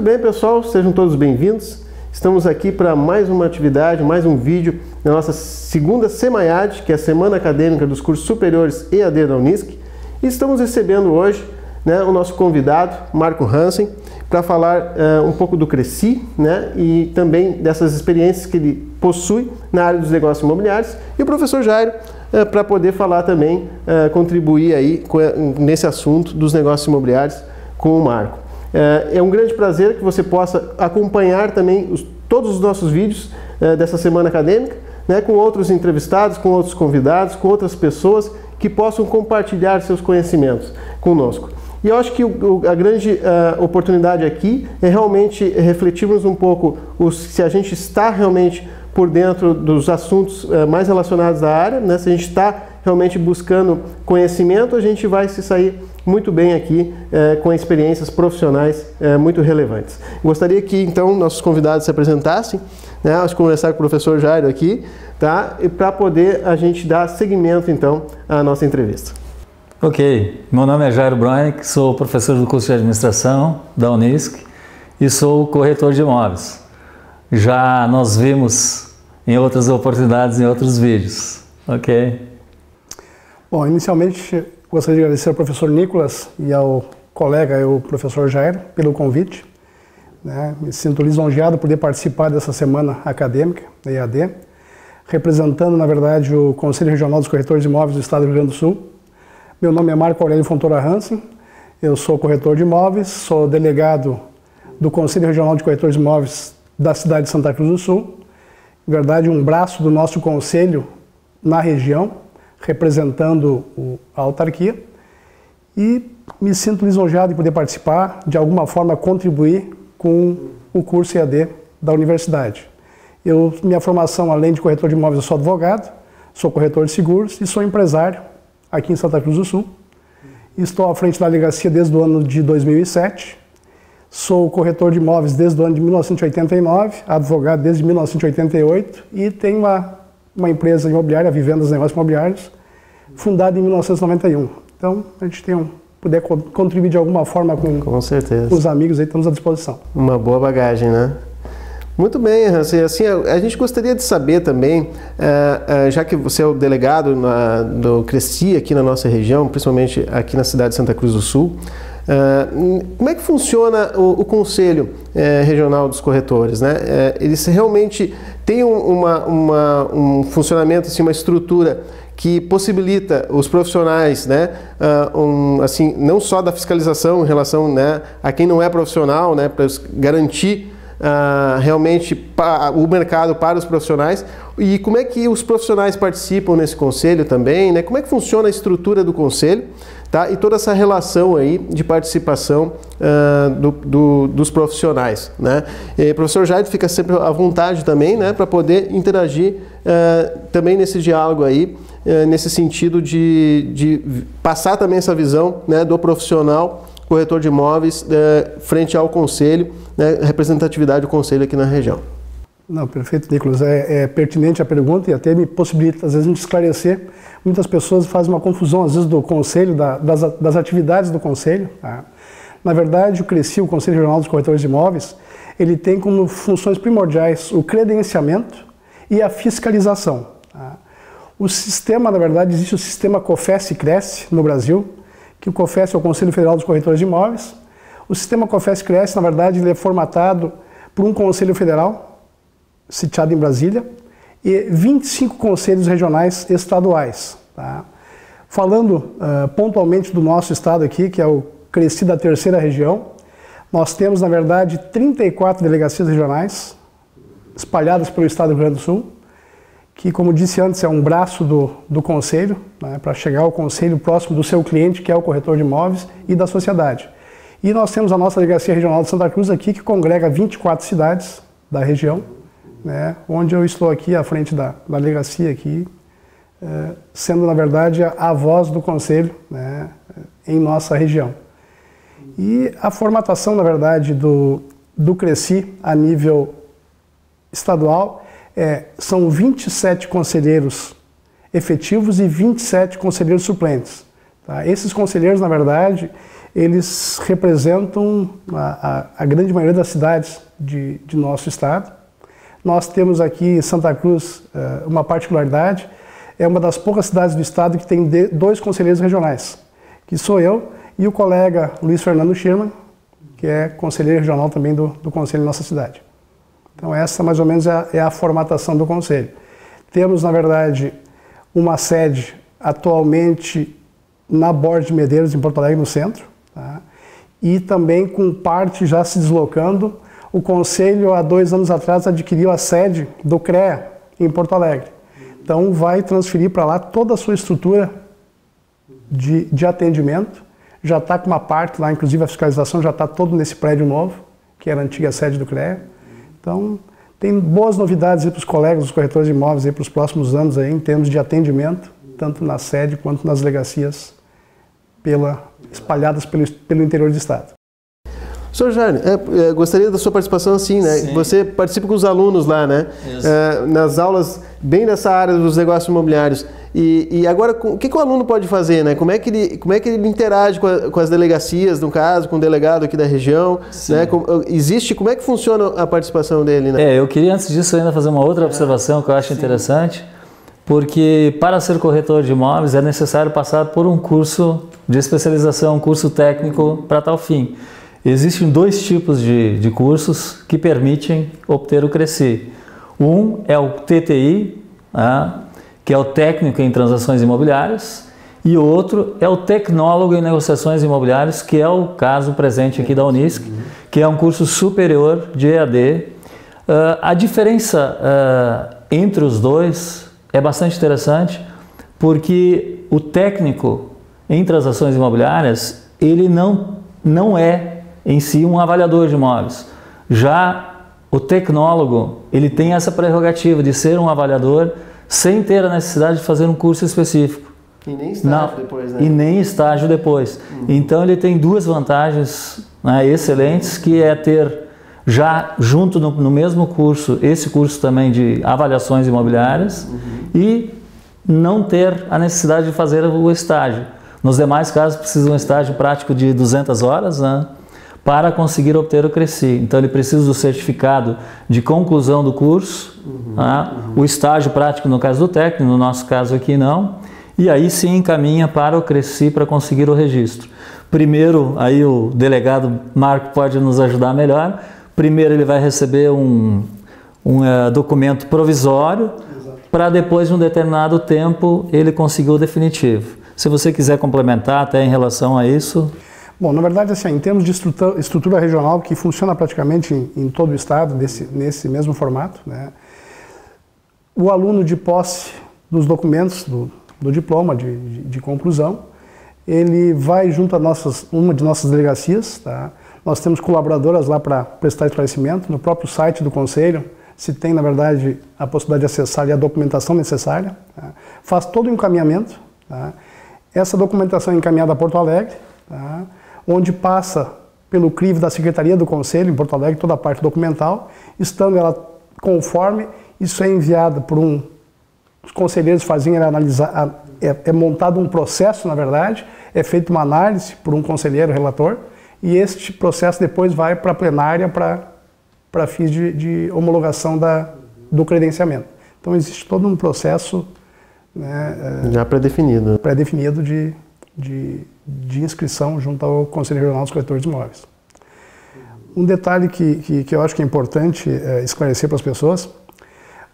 bem, pessoal, sejam todos bem-vindos. Estamos aqui para mais uma atividade, mais um vídeo da nossa segunda SEMAIAD, que é a Semana Acadêmica dos Cursos Superiores EAD da Unisc. E estamos recebendo hoje o nosso convidado, Marco Hansen, para falar um pouco do Cresci, e também dessas experiências que ele possui na área dos negócios imobiliários. E o professor Jairo, para poder falar também, contribuir aí nesse assunto dos negócios imobiliários com o Marco. É um grande prazer que você possa acompanhar também todos os nossos vídeos dessa semana acadêmica, com outros entrevistados, com outros convidados, com outras pessoas que possam compartilhar seus conhecimentos conosco. E eu acho que a grande oportunidade aqui é realmente refletirmos um pouco se a gente está realmente por dentro dos assuntos mais relacionados à área, se a gente está realmente buscando conhecimento, a gente vai se sair muito bem aqui com experiências profissionais muito relevantes. Gostaria que então nossos convidados se apresentassem, vamos conversar com o professor Jairo aqui, e para poder a gente dar seguimento então à nossa entrevista. Ok, meu nome é Jairo Broink, sou professor do curso de administração da Unisc e sou corretor de imóveis. Já nós vimos em outras oportunidades, em outros vídeos, ok? Bom, inicialmente gostaria de agradecer ao professor Nicolas e ao colega, o professor Jairo, pelo convite. Me sinto lisonjeado por poder participar dessa semana acadêmica da EAD, representando, na verdade, o Conselho Regional dos Corretores de Imóveis do Estado do Rio Grande do Sul. Meu nome é Marco Aurélio Fontoura Hansen, eu sou corretor de imóveis, sou delegado do Conselho Regional de Corretores de Imóveis da cidade de Santa Cruz do Sul, na verdade um braço do nosso conselho na região, representando a autarquia, e me sinto lisonjeado de poder participar, de alguma forma contribuir com o curso EAD da universidade. Minha formação, além de corretor de imóveis, eu sou advogado, sou corretor de seguros e sou empresário aqui em Santa Cruz do Sul. Estou à frente da delegacia desde o ano de 2007, sou corretor de imóveis desde o ano de 1989, advogado desde 1988 e tenho uma empresa imobiliária, Vivendas Negócios Imobiliários, fundada em 1991. Então, a gente puder contribuir de alguma forma com certeza. Com os amigos, aí estamos à disposição. Uma boa bagagem, Muito bem, Hansen. Assim, a gente gostaria de saber também, já que você é o delegado do Cresci aqui na nossa região, principalmente aqui na cidade de Santa Cruz do Sul, como é que funciona o Conselho Regional dos Corretores? Eles realmente têm um funcionamento, assim, uma estrutura que possibilita os profissionais, assim, não só da fiscalização em relação a quem não é profissional, para garantir realmente o mercado para os profissionais, e como é que os profissionais participam nesse conselho também, como é que funciona a estrutura do conselho, e toda essa relação aí de participação dos profissionais, E, professor Jairo fica sempre à vontade também, para poder interagir também nesse diálogo aí, nesse sentido de passar também essa visão do profissional corretor de imóveis frente ao conselho, representatividade do conselho aqui na região. Não, perfeito, Nicolas. É pertinente a pergunta e até me possibilita, às vezes, a gente esclarecer. Muitas pessoas fazem uma confusão, às vezes, do conselho, das atividades do conselho. Na verdade, o Cresci, o Conselho Regional dos Corretores de Imóveis, ele tem como funções primordiais o credenciamento e a fiscalização. O sistema, na verdade, existe o sistema COFES e Cresce no Brasil, que o COFES é o Conselho Federal dos Corretores de Imóveis. O sistema COFES-Cresce, na verdade, ele é formatado por um Conselho Federal, sitiado em Brasília, e 25 conselhos regionais estaduais. Falando pontualmente do nosso estado aqui, que é o Cresci da Terceira Região, nós temos, na verdade, 34 delegacias regionais espalhadas pelo estado do Rio Grande do Sul, que, como disse antes, é um braço do conselho, para chegar ao conselho próximo do seu cliente, que é o corretor de imóveis, e da sociedade. E nós temos a nossa delegacia regional de Santa Cruz aqui, que congrega 24 cidades da região, onde eu estou aqui à frente da delegacia aqui, sendo, na verdade, a voz do conselho em nossa região. E a formatação, na verdade, do Cresci a nível estadual são 27 conselheiros efetivos e 27 conselheiros suplentes. Tá? Esses conselheiros, na verdade, eles representam a grande maioria das cidades de nosso estado. Nós temos aqui em Santa Cruz uma particularidade, é uma das poucas cidades do estado que tem 2 conselheiros regionais, que sou eu e o colega Luiz Fernando Schirman, que é conselheiro regional também do conselho da nossa cidade. Então essa mais ou menos é a formatação do conselho. Temos, na verdade, uma sede atualmente na Borda de Medeiros, em Porto Alegre, no centro, tá? E também com parte já se deslocando. O conselho, há 2 anos atrás, adquiriu a sede do CREA, em Porto Alegre. Então vai transferir para lá toda a sua estrutura de atendimento. Já está com uma parte lá, inclusive a fiscalização já está todo nesse prédio novo, que era a antiga sede do CREA. Então, tem boas novidades para os colegas, os corretores de imóveis para os próximos anos aí, em termos de atendimento, tanto na sede quanto nas delegacias espalhadas pelo interior do estado. Sr. Jair, gostaria da sua participação assim, né? Sim. Você participa com os alunos lá, né? Nas aulas, bem nessa área dos negócios imobiliários. E agora, o que o aluno pode fazer, né? Como é que ele interage com as delegacias, no caso, com o delegado aqui da região, né? Como é que funciona a participação dele, né? Eu queria, antes disso, ainda fazer uma outra observação que eu acho interessante, porque para ser corretor de imóveis é necessário passar por um curso de especialização, um curso técnico para tal fim. Existem 2 tipos de cursos que permitem obter o CRECI. Um é o TTI, que é o técnico em transações imobiliárias, e o outro é o tecnólogo em negociações imobiliárias, que é o caso presente aqui da Unisc, que é um curso superior de EAD. A diferença entre os 2 é bastante interessante, porque o técnico em transações imobiliárias, ele não é em si um avaliador de imóveis. Já o tecnólogo, ele tem essa prerrogativa de ser um avaliador sem ter a necessidade de fazer um curso específico. E nem estágio depois, né? E nem estágio depois. Então ele tem 2 vantagens, né, excelentes, que é ter já junto no mesmo curso, esse curso também de avaliações imobiliárias, e não ter a necessidade de fazer o estágio. Nos demais casos precisa um estágio prático de 200 horas, né, para conseguir obter o CRECI. Então ele precisa do certificado de conclusão do curso, o estágio prático no caso do técnico, no nosso caso aqui não, e aí sim encaminha para o CRECI para conseguir o registro. Primeiro, aí o delegado Marco pode nos ajudar melhor. Primeiro ele vai receber um documento provisório, para depois de um determinado tempo ele conseguir o definitivo. Se você quiser complementar até em relação a isso. Bom, na verdade, assim, em termos de estrutura regional, que funciona praticamente em todo o estado, nesse mesmo formato, né, o aluno de posse dos documentos do diploma de conclusão, ele vai junto a uma de nossas delegacias, tá? Nós temos colaboradoras lá para prestar esclarecimento. No próprio site do Conselho se tem, na verdade, a possibilidade de acessar a documentação necessária. Tá? Faz todo o encaminhamento. Tá? Essa documentação é encaminhada a Porto Alegre, tá? Onde passa pelo crivo da Secretaria do Conselho, em Porto Alegre, toda a parte documental. Estando ela conforme, isso é enviado por os conselheiros fazem analisar, é montado um processo, na verdade, é feita uma análise por um conselheiro relator, e este processo depois vai para a plenária para fins de homologação do credenciamento. Então existe todo um processo, né, já pré-definido. Pré-definido de inscrição junto ao Conselho Regional dos Corretores de Imóveis. Um detalhe que eu acho que é importante esclarecer para as pessoas: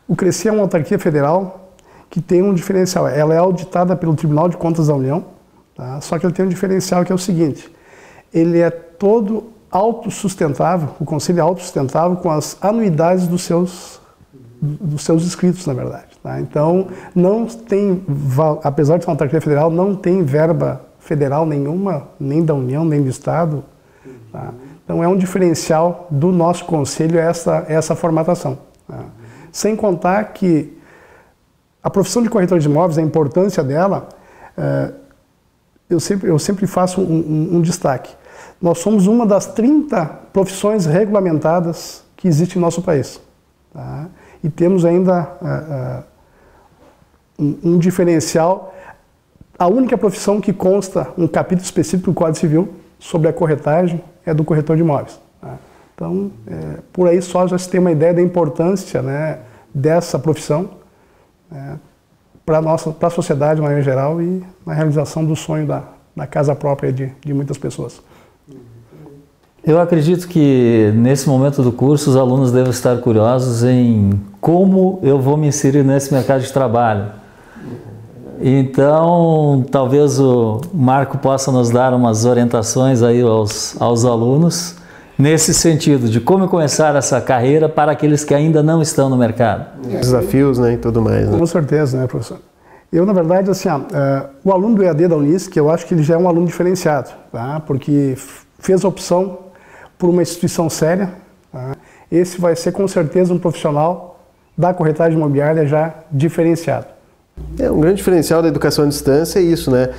o CRECI é uma autarquia federal que tem um diferencial. Ela é auditada pelo Tribunal de Contas da União, tá? Só que ele tem um diferencial que é o seguinte: ele é todo autossustentável, o Conselho é autossustentável com as anuidades dos seus inscritos, na verdade. Tá? Então, não tem, apesar de ser uma autarquia federal, não tem verba federal nenhuma, nem da União, nem do Estado. Tá? Então, é um diferencial do nosso Conselho essa formatação. Tá? Sem contar que a profissão de corretor de imóveis, a importância dela, eu sempre faço um destaque. Nós somos uma das 30 profissões regulamentadas que existe em nosso país. Tá? E temos ainda um diferencial A única profissão que consta um capítulo específico do Código Civil sobre a corretagem é do corretor de imóveis. Tá? Então, por aí só já se tem uma ideia da importância, né, dessa profissão para a sociedade de maneira geral e na realização do sonho da casa própria de muitas pessoas. Eu acredito que nesse momento do curso os alunos devem estar curiosos em como eu vou me inserir nesse mercado de trabalho. Então, talvez o Marco possa nos dar umas orientações aí aos alunos nesse sentido, de como começar essa carreira para aqueles que ainda não estão no mercado. Desafios, né, e tudo mais. Né? Com certeza, né, professor? Eu, na verdade, assim, o aluno do EAD da Unisc, eu acho que ele já é um aluno diferenciado, tá? Porque fez a opção por uma instituição séria, tá? Esse vai ser, com certeza, um profissional da corretagem imobiliária já diferenciado. Um grande diferencial da educação à distância é isso, né?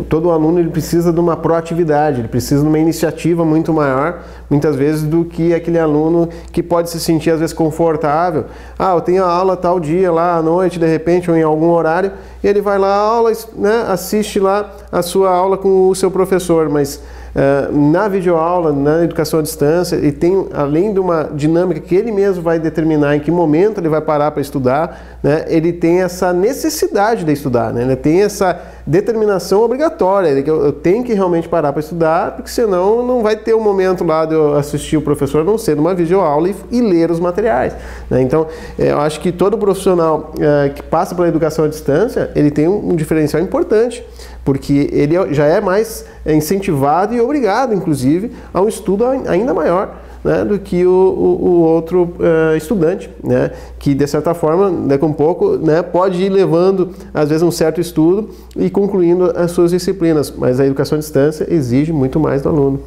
Todo aluno ele precisa de uma proatividade, ele precisa de uma iniciativa muito maior, muitas vezes, do que aquele aluno que pode se sentir, às vezes, confortável. Eu tenho a aula tal dia, lá à noite, de repente, ou em algum horário, e ele vai lá, aula, né, assiste lá a sua aula com o seu professor, mas na videoaula, na educação à distância, ele tem, além de uma dinâmica que ele mesmo vai determinar em que momento ele vai parar para estudar, né, ele tem essa necessidade de estudar, né, ele tem essa determinação obrigatória, eu tenho que realmente parar para estudar, porque senão não vai ter um momento lá de eu assistir o professor, a não ser numa videoaula e ler os materiais. Né? Então, eu acho que todo profissional que passa pela educação à distância, ele tem um diferencial importante, porque ele já é mais incentivado e obrigado, inclusive, a um estudo ainda maior, né, do que o outro estudante, né, que, de certa forma, daqui a um pouco, né, pode ir levando, às vezes, um certo estudo e concluindo as suas disciplinas, mas a educação à distância exige muito mais do aluno.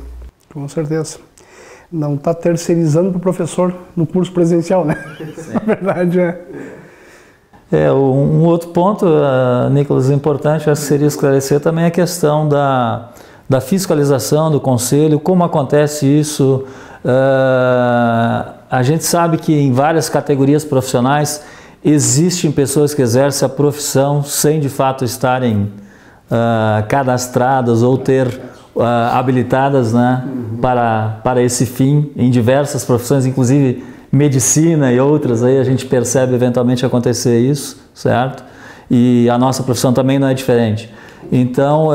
Com certeza. Não está terceirizando para o professor no curso presencial, né? Na verdade, um outro ponto, Nicolas, importante, acho que seria esclarecer também a questão da fiscalização do conselho, como acontece isso. A gente sabe que em várias categorias profissionais existem pessoas que exercem a profissão sem de fato estarem cadastradas ou ter habilitadas, né, para esse fim em diversas profissões, inclusive medicina e outras, aí a gente percebe eventualmente acontecer isso, certo? E a nossa profissão também não é diferente. Então,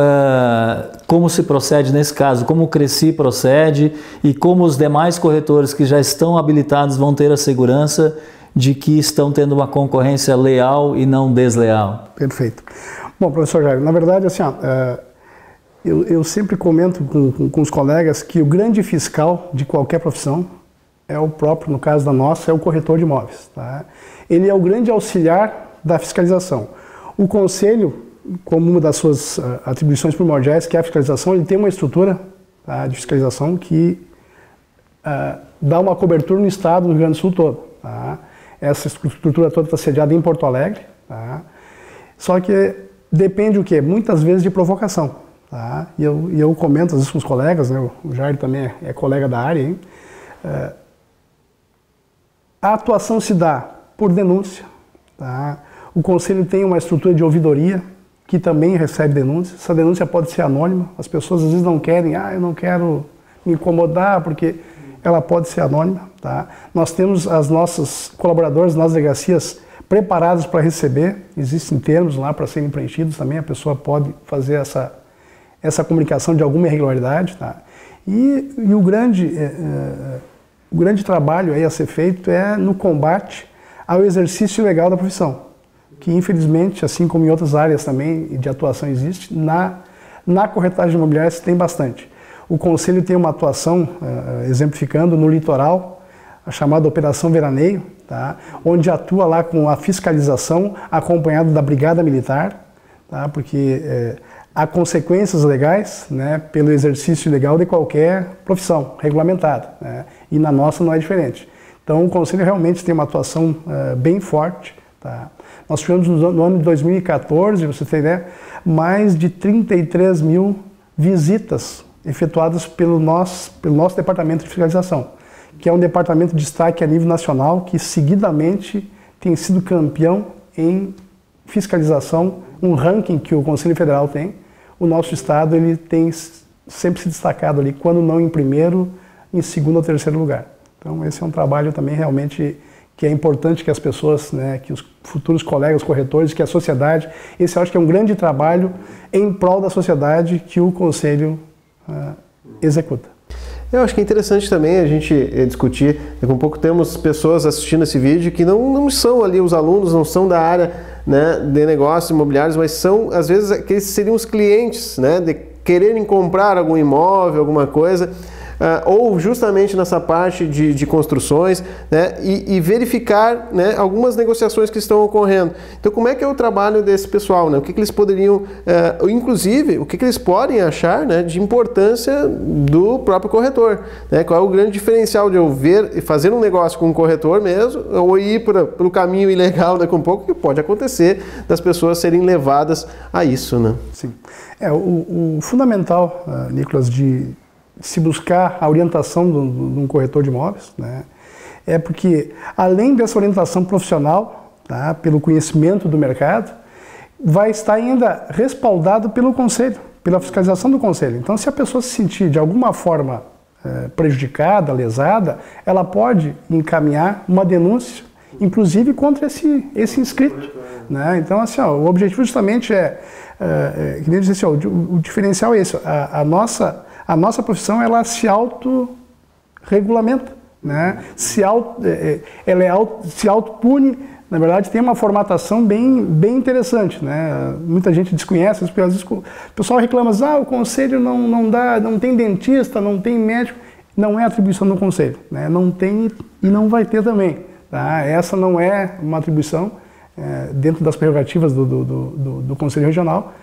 como se procede nesse caso? Como o Cresci procede e como os demais corretores que já estão habilitados vão ter a segurança de que estão tendo uma concorrência leal e não desleal? Perfeito. Bom, professor Jair, na verdade, assim, eu sempre comento com os colegas que o grande fiscal de qualquer profissão é o próprio, no caso da nossa, é o corretor de imóveis. Tá? Ele é o grande auxiliar da fiscalização. O conselho, como uma das suas atribuições primordiais, que é a fiscalização, ele tem uma estrutura, tá, de fiscalização que dá uma cobertura no estado do Rio Grande do Sul todo. Tá? Essa estrutura toda está sediada em Porto Alegre. Tá? Só que depende o quê? Muitas vezes de provocação. Tá? E eu comento às vezes com os colegas, né? O Jair também é colega da área, hein? A atuação se dá por denúncia. Tá? O conselho tem uma estrutura de ouvidoria que também recebe denúncias. Essa denúncia pode ser anônima. As pessoas às vezes não querem, eu não quero me incomodar, porque ela pode ser anônima. Tá? Nós temos as nossas colaboradores nas delegacias preparados para receber. Existem termos lá para serem preenchidos também. A pessoa pode fazer essa comunicação de alguma irregularidade. Tá? E o grande trabalho aí a ser feito é no combate ao exercício ilegal da profissão, que infelizmente, assim como em outras áreas também de atuação existe, na corretagem imobiliária se tem bastante. O Conselho tem uma atuação, exemplificando, no litoral, a chamada Operação Veraneio, tá? Onde atua lá com a fiscalização acompanhado da Brigada Militar, tá? Porque há consequências legais, né, pelo exercício ilegal de qualquer profissão regulamentada, né? E na nossa não é diferente. Então o Conselho realmente tem uma atuação bem forte. Tá? Nós tivemos no ano de 2014, você tem ideia, mais de 33 mil visitas efetuadas pelo nosso departamento de fiscalização, que é um departamento de destaque a nível nacional, que seguidamente tem sido campeão em fiscalização um ranking que o Conselho Federal tem, o nosso estado ele tem sempre se destacado ali, quando não em primeiro, em segundo ou terceiro lugar. Então esse é um trabalho também realmente que é importante que as pessoas, né, que os futuros colegas corretores, que a sociedade, esse eu acho que é um grande trabalho em prol da sociedade que o Conselho executa. Eu acho que é interessante também a gente discutir, daqui a pouco temos pessoas assistindo esse vídeo que não são ali os alunos, não são da área, né, de negócios imobiliários, mas são às vezes aqueles seriam os clientes, né, de quererem comprar algum imóvel, alguma coisa, ou justamente nessa parte de construções, né, e verificar, né, algumas negociações que estão ocorrendo. Então, como é que é o trabalho desse pessoal, né? O que eles poderiam, inclusive, o que eles podem achar, né, de importância do próprio corretor, né? Qual é o grande diferencial de eu fazer um negócio com um corretor mesmo, ou ir para o caminho ilegal daqui a um pouco, que pode acontecer das pessoas serem levadas a isso, né? Sim. O fundamental, Nicolas, de se buscar a orientação de um corretor de imóveis, né, é porque, além dessa orientação profissional, tá, pelo conhecimento do mercado, vai estar ainda respaldado pelo Conselho, pela fiscalização do Conselho. Então, se a pessoa se sentir de alguma forma prejudicada, lesada, ela pode encaminhar uma denúncia, inclusive contra esse inscrito. Né? Então, assim, ó, o objetivo justamente que nem disse, o diferencial é esse, a nossa profissão, ela se autorregulamenta, né? Se autopune, na verdade tem uma formatação bem interessante, né? Muita gente desconhece, porque às vezes o pessoal reclama, o conselho não tem dentista, não tem médico, não é atribuição do conselho, né? Não tem e não vai ter também, tá? Essa não é uma atribuição dentro das prerrogativas do Conselho Regional.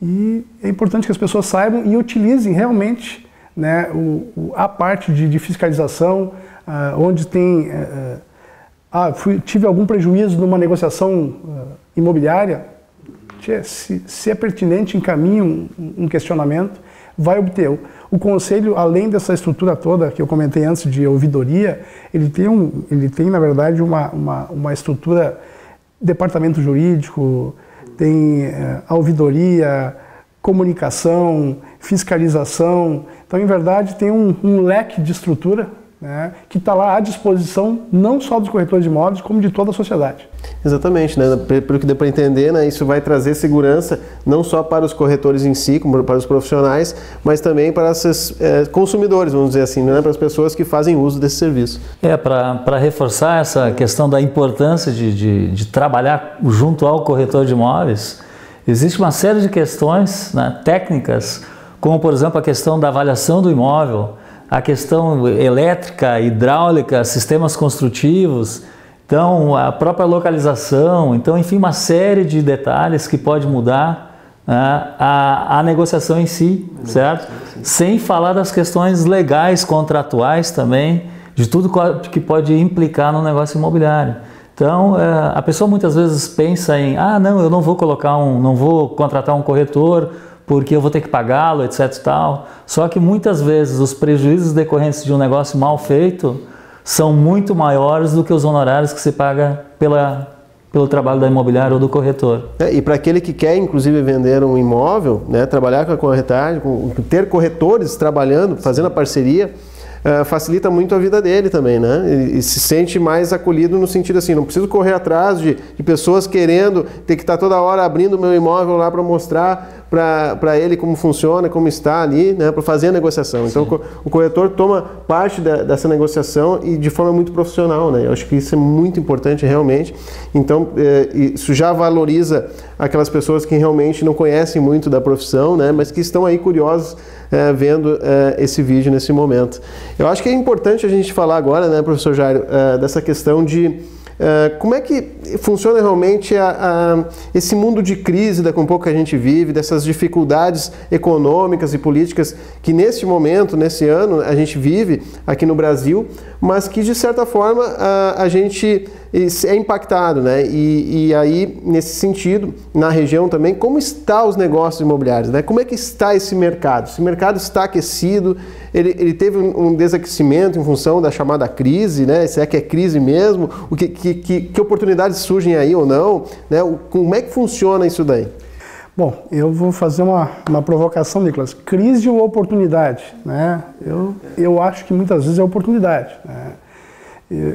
E é importante que as pessoas saibam e utilizem realmente, né, a parte de fiscalização, onde tem... tive algum prejuízo numa negociação imobiliária, se é pertinente, encaminhe um questionamento, vai obter. O Conselho, além dessa estrutura toda que eu comentei antes de ouvidoria, ele tem na verdade, uma estrutura, departamento jurídico, tem a ouvidoria, comunicação, fiscalização. Então, em verdade, tem um leque de estrutura, né, que está lá à disposição não só dos corretores de imóveis, como de toda a sociedade. Exatamente, né? Pelo que deu para entender, né, isso vai trazer segurança não só para os corretores em si, como para os profissionais, mas também para esses consumidores, vamos dizer assim, né, para as pessoas que fazem uso desse serviço. Para reforçar essa questão da importância de trabalhar junto ao corretor de imóveis, existe uma série de questões, né, técnicas, como por exemplo a questão da avaliação do imóvel, a questão elétrica, hidráulica, sistemas construtivos, então a própria localização, então enfim uma série de detalhes que pode mudar a negociação em si, certo? Sem falar das questões legais, contratuais também, de tudo que pode implicar no negócio imobiliário. Então a pessoa muitas vezes pensa em, não, eu não vou contratar um corretor porque eu vou ter que pagá-lo, etc. e tal. Só que muitas vezes os prejuízos decorrentes de um negócio mal feito são muito maiores do que os honorários que se paga pelo trabalho da imobiliária ou do corretor. E para aquele que quer, inclusive, vender um imóvel, né, trabalhar com a corretagem, ter corretores trabalhando, fazendo a parceria, facilita muito a vida dele também, né? E se sente mais acolhido no sentido assim, não preciso correr atrás de pessoas querendo ter que estar toda hora abrindo o meu imóvel lá para mostrar para ele como funciona, como está ali, né, para fazer a negociação. Sim. Então o corretor toma parte dessa negociação e de forma muito profissional, né? Eu acho que isso é muito importante realmente. Então isso já valoriza aquelas pessoas que realmente não conhecem muito da profissão, né, mas que estão aí curiosos vendo esse vídeo nesse momento. Eu acho que é importante a gente falar agora, né, professor Jairo, dessa questão de como é que funciona realmente esse mundo de crise daqui a um pouco que a gente vive, dessas dificuldades econômicas e políticas que nesse momento, nesse ano, a gente vive aqui no Brasil, mas que de certa forma a gente é impactado, né? E aí, nesse sentido, na região também, como estão os negócios imobiliários, né? Como é que está esse mercado? Esse mercado está aquecido, ele teve um desaquecimento em função da chamada crise, né? Se é que é crise mesmo, que oportunidades surgem aí ou não, né? Como é que funciona isso daí? Bom, eu vou fazer uma provocação, Nicolas. Crise ou oportunidade? Né? Eu acho que muitas vezes é oportunidade. Né?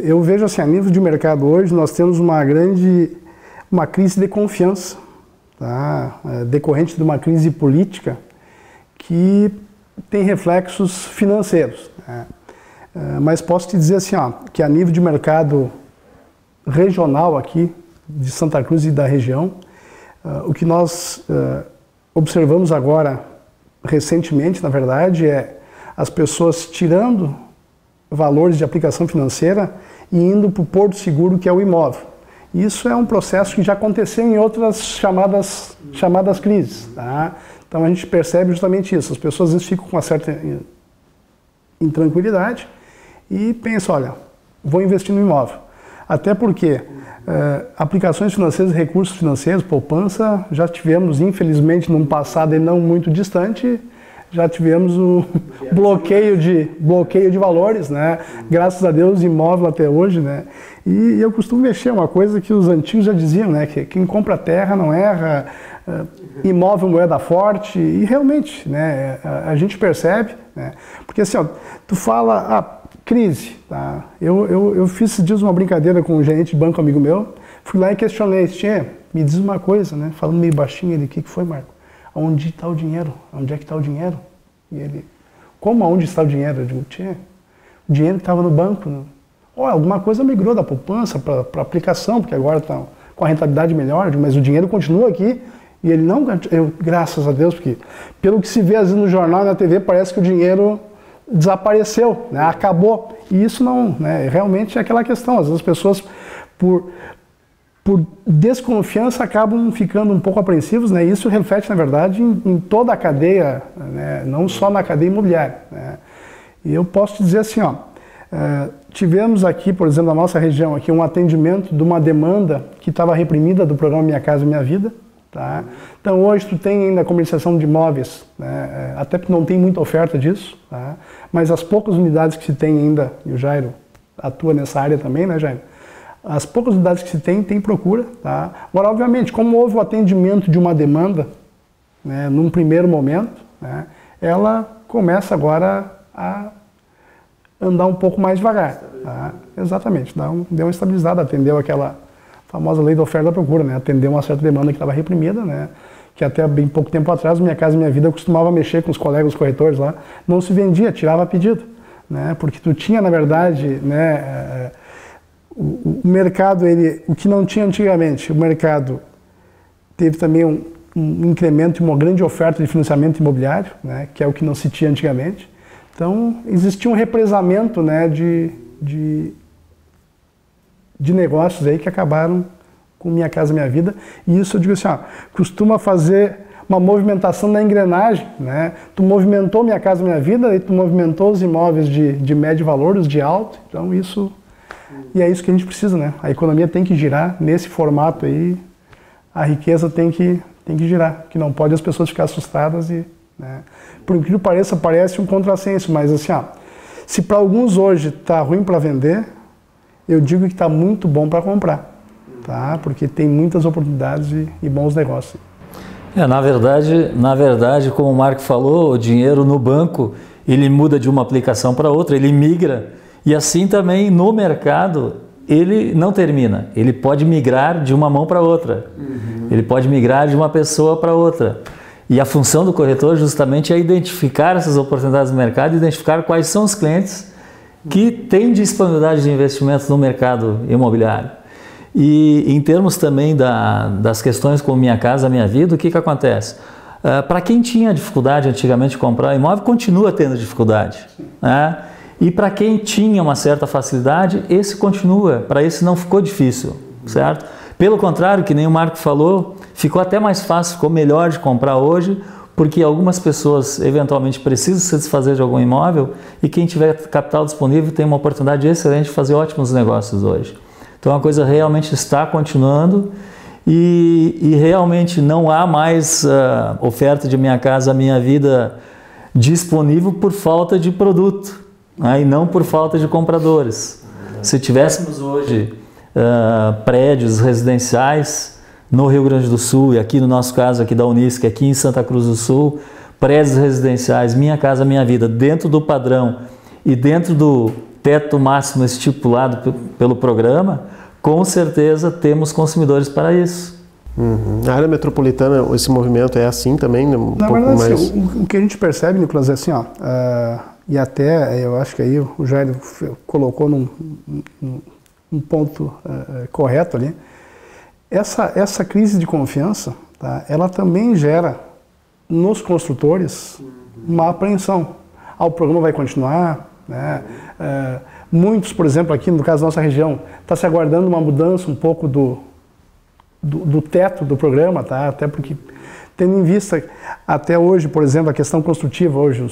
Eu vejo assim, a nível de mercado hoje, nós temos uma crise de confiança, tá? Decorrente de uma crise política que tem reflexos financeiros. Né? Mas posso te dizer assim, ó, que a nível de mercado regional aqui, de Santa Cruz e da região, o que nós observamos agora, recentemente, na verdade, é as pessoas tirando valores de aplicação financeira e indo para o porto seguro, que é o imóvel. Isso é um processo que já aconteceu em outras chamadas crises. Tá? Então a gente percebe justamente isso. As pessoas às vezes ficam com uma certa intranquilidade e pensam, olha, vou investir no imóvel. Até porque aplicações financeiras, recursos financeiros, poupança, já tivemos, infelizmente, num passado e não muito distante, já tivemos o bloqueio de valores, né? Graças a Deus, imóvel até hoje, né? E eu costumo mexer uma coisa que os antigos já diziam, né? Que quem compra terra não erra, imóvel moeda forte, e realmente, né? A gente percebe, né? Porque assim, ó, tu fala, crise, tá? Eu fiz esses dias uma brincadeira com um gerente de banco amigo meu, fui lá e questionei, me diz uma coisa, né? Falando meio baixinho, ele, o que foi, Marco? Onde está o dinheiro? Onde é que está o dinheiro? E ele, como aonde está o dinheiro? Eu digo, o dinheiro que estava no banco. Né? Alguma coisa migrou da poupança para aplicação, porque agora está com a rentabilidade melhor, mas o dinheiro continua aqui. E ele, não, graças a Deus, porque pelo que se vê às vezes no jornal e na TV, parece que o dinheiro desapareceu, né? Acabou. E isso não, né? Realmente é aquela questão, às vezes as pessoas, por desconfiança, acabam ficando um pouco apreensivos, né? Isso reflete, na verdade, em toda a cadeia, né? Não só na cadeia imobiliária. Né? E eu posso te dizer assim, ó, tivemos aqui, por exemplo, na nossa região, aqui, um atendimento de uma demanda que estava reprimida do programa Minha Casa Minha Vida. Tá? Então hoje tu tem ainda a comercialização de imóveis, né? Até porque não tem muita oferta disso, tá? Mas as poucas unidades que se tem ainda, e o Jairo atua nessa área também, né, Jairo? As poucas unidades que se tem procura. Tá? Agora, obviamente, como houve o atendimento de uma demanda, né, num primeiro momento, né, ela começa agora a andar um pouco mais devagar. Tá? Exatamente, deu uma estabilizada, atendeu aquela famosa lei da oferta e da procura, né? Atendeu uma certa demanda que estava reprimida, né? Que até bem pouco tempo atrás, Minha Casa Minha Vida, eu costumava mexer com os colegas corretores lá, não se vendia, tirava pedido, né? Porque tu tinha, na verdade, né, o mercado, o que não tinha antigamente, o mercado teve também um incremento e uma grande oferta de financiamento imobiliário, né? Que é o que não se tinha antigamente. Então, existia um represamento, né, de negócios aí que acabaram com Minha Casa Minha Vida, e isso eu digo assim, costuma fazer uma movimentação na engrenagem, né? Tu movimentou Minha Casa Minha Vida, e tu movimentou os imóveis de médio valor, os de alto, então isso, e é isso que a gente precisa, né? A economia tem que girar nesse formato aí, a riqueza tem que girar, que não pode as pessoas ficarem assustadas e, né? Por incrível que pareça, parece um contrassenso, mas assim, se para alguns hoje está ruim para vender, eu digo que está muito bom para comprar, tá? Porque tem muitas oportunidades e bons negócios. Na verdade, como o Marco falou, o dinheiro no banco, ele muda de uma aplicação para outra, ele migra, e assim também no mercado, ele não termina, ele pode migrar de uma mão para outra, ele pode migrar de uma pessoa para outra. E a função do corretor justamente é identificar essas oportunidades no mercado, identificar quais são os clientes que têm disponibilidade de investimentos no mercado imobiliário. E em termos também das questões como Minha Casa Minha Vida, o que acontece? Para quem tinha dificuldade antigamente de comprar imóvel, continua tendo dificuldade. Né? E para quem tinha uma certa facilidade, esse continua, para esse não ficou difícil, certo? Pelo contrário, que nem o Marco falou, ficou até mais fácil, ficou melhor de comprar hoje, porque algumas pessoas eventualmente precisam se desfazer de algum imóvel e quem tiver capital disponível tem uma oportunidade excelente de fazer ótimos negócios hoje. Então a coisa realmente está continuando e realmente não há mais oferta de Minha Casa Minha Vida disponível por falta de produto, né, e não por falta de compradores. Se tivéssemos hoje prédios residenciais no Rio Grande do Sul e aqui no nosso caso aqui da Unisc, aqui em Santa Cruz do Sul, prédios residenciais, Minha Casa Minha Vida, dentro do padrão e dentro do teto máximo estipulado pelo programa, com certeza temos consumidores para isso. Na área metropolitana esse movimento é assim também? Na verdade, mais... assim, o que a gente percebe, Nicolas, é assim, ó, e até eu acho que aí o Jair colocou num ponto correto ali, essa crise de confiança, tá, ela também gera nos construtores uma apreensão. O programa vai continuar, né? Muitos, por exemplo, aqui no caso da nossa região, está se aguardando uma mudança um pouco do teto do programa, tá? Até porque, tendo em vista até hoje, por exemplo, a questão construtiva, hoje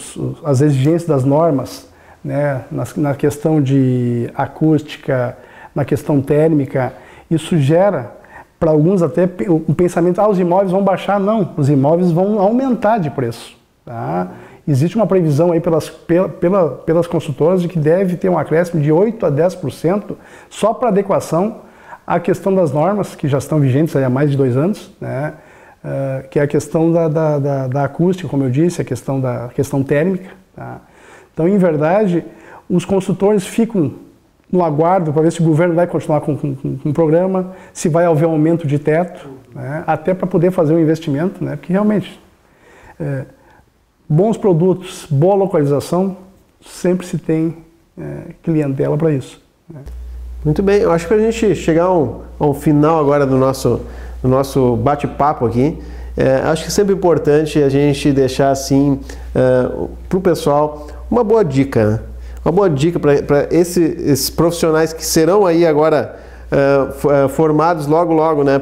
as exigências das normas, né? Na questão de acústica, na questão térmica, isso gera para alguns até um pensamento, os imóveis vão baixar. Não, os imóveis vão aumentar de preço. Tá? Existe uma previsão aí pelas consultoras de que deve ter um acréscimo de 8% a 10% só para adequação à questão das normas, que já estão vigentes há mais de 2 anos, né? Que é a questão da acústica, como eu disse, a questão térmica. Tá? Então, em verdade, os consultores ficam no aguardo para ver se o governo vai continuar com o programa, se vai haver um aumento de teto, né? Até para poder fazer um investimento, né? Porque realmente, bons produtos, boa localização, sempre se tem clientela para isso. Né? Muito bem, eu acho que para a gente chegar ao final agora do nosso bate-papo aqui, acho que é sempre importante a gente deixar assim para o pessoal uma boa dica, né? Uma boa dica para esses profissionais que serão aí agora formados logo, né,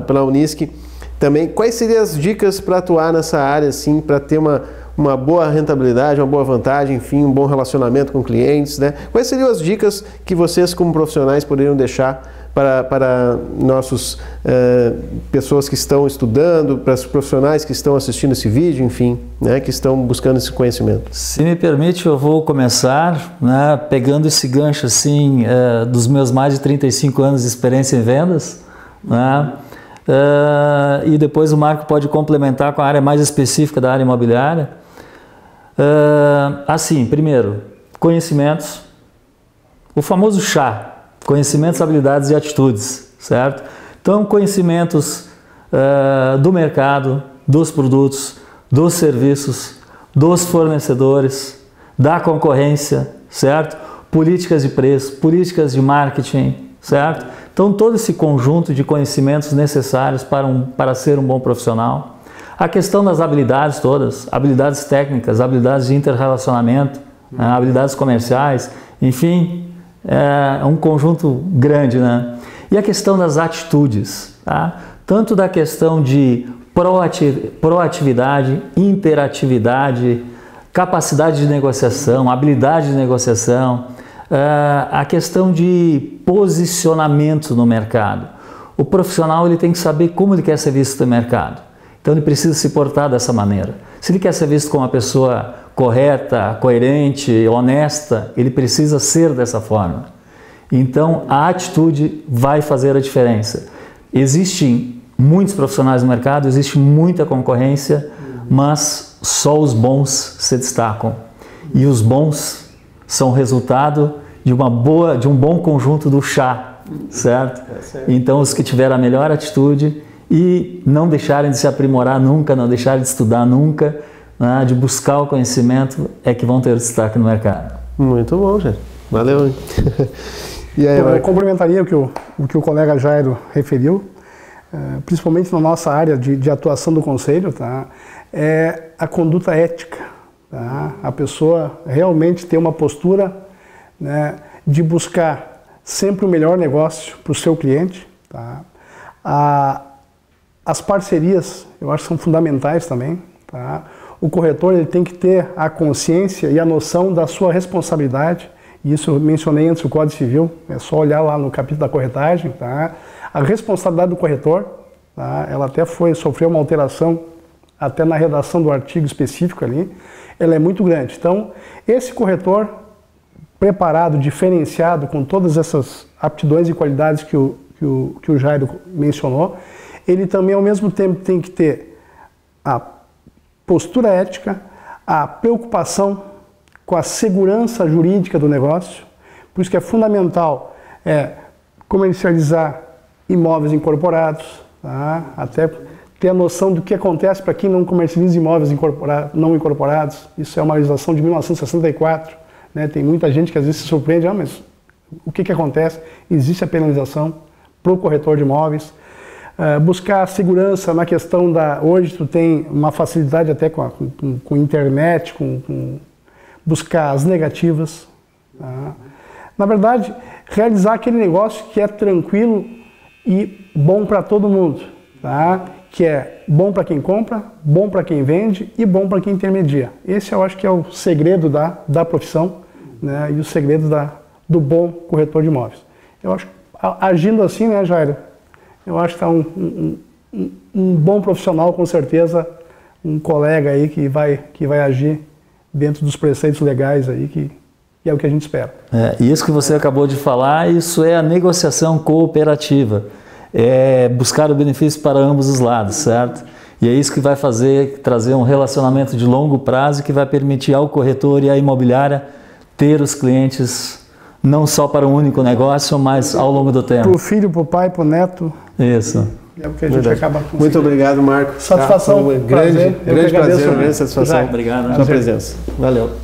pela Unisc. Também, quais seriam as dicas para atuar nessa área, assim, para ter uma boa rentabilidade, uma boa vantagem, enfim, um bom relacionamento com clientes, né? Quais seriam as dicas que vocês, como profissionais, poderiam deixar para nossos pessoas que estão estudando, para os profissionais que estão assistindo esse vídeo, enfim, né, que estão buscando esse conhecimento? Se me permite, eu vou começar, né, pegando esse gancho assim dos meus mais de 35 anos de experiência em vendas, né, e depois o Marco pode complementar com a área mais específica da área imobiliária. Assim, primeiro, conhecimentos, o famoso chá. Conhecimentos, habilidades e atitudes, certo? Então, conhecimentos do mercado, dos produtos, dos serviços, dos fornecedores, da concorrência, certo? Políticas de preço, políticas de marketing, certo? Então, todo esse conjunto de conhecimentos necessários para ser um bom profissional. A questão das habilidades todas, habilidades técnicas, habilidades de interrelacionamento, habilidades comerciais, enfim, é um conjunto grande, né? E a questão das atitudes, tá? Tanto da questão de proatividade, interatividade, capacidade de negociação, habilidade de negociação, a questão de posicionamento no mercado. O profissional ele tem que saber como ele quer ser visto no mercado. Então ele precisa se portar dessa maneira. Se ele quer ser visto como uma pessoa correta, coerente, honesta, ele precisa ser dessa forma. Então a atitude vai fazer a diferença. Existem muitos profissionais no mercado, existe muita concorrência, mas só os bons se destacam. E os bons são resultado de um bom conjunto do chá, certo? Então os que tiveram a melhor atitude e não deixarem de se aprimorar nunca, não deixarem de estudar nunca, né, de buscar o conhecimento, é que vão ter destaque no mercado. Muito bom, gente. Valeu. E aí, eu complementaria o que o colega Jairo referiu, principalmente na nossa área de atuação do Conselho, tá? É a conduta ética. Tá? A pessoa realmente ter uma postura, né, de buscar sempre o melhor negócio para o seu cliente. Tá? As parcerias, eu acho que são fundamentais também. Tá? O corretor ele tem que ter a consciência e a noção da sua responsabilidade. Isso eu mencionei antes, o Código Civil, é só olhar lá no capítulo da corretagem. Tá? A responsabilidade do corretor, tá? Ela até sofreu uma alteração, até na redação do artigo específico ali, ela é muito grande. Então, esse corretor preparado, diferenciado, com todas essas aptidões e qualidades que o Jairo mencionou, ele também, ao mesmo tempo, tem que ter a postura ética, a preocupação com a segurança jurídica do negócio. Por isso que é fundamental comercializar imóveis incorporados, tá? Até ter a noção do que acontece para quem não comercializa imóveis não incorporados. Isso é uma legislação de 1964. Né? Tem muita gente que às vezes se surpreende, mas o que acontece? Existe a penalização para o corretor de imóveis. Buscar segurança na questão da... Hoje tu tem uma facilidade até com internet, buscar as negativas. Tá? Na verdade, realizar aquele negócio que é tranquilo e bom para todo mundo. Tá? Que é bom para quem compra, bom para quem vende e bom para quem intermedia. Esse eu acho que é o segredo da profissão, né? E o segredo do bom corretor de imóveis. Eu acho que agindo assim, né, Jairo? Eu acho que está um bom profissional, com certeza, um colega aí que vai agir dentro dos preceitos legais aí, que é o que a gente espera. E isso que você acabou de falar, isso é a negociação cooperativa. É buscar o benefício para ambos os lados, certo? E é isso que vai trazer um relacionamento de longo prazo que vai permitir ao corretor e à imobiliária ter os clientes não só para um único negócio, mas ao longo do tempo. Para o filho, para o pai, para o neto. Isso. É o que a gente acaba conseguindo. Muito obrigado, Marco. Satisfação. Grande prazer, grande satisfação. Obrigado. Sua presença. Valeu.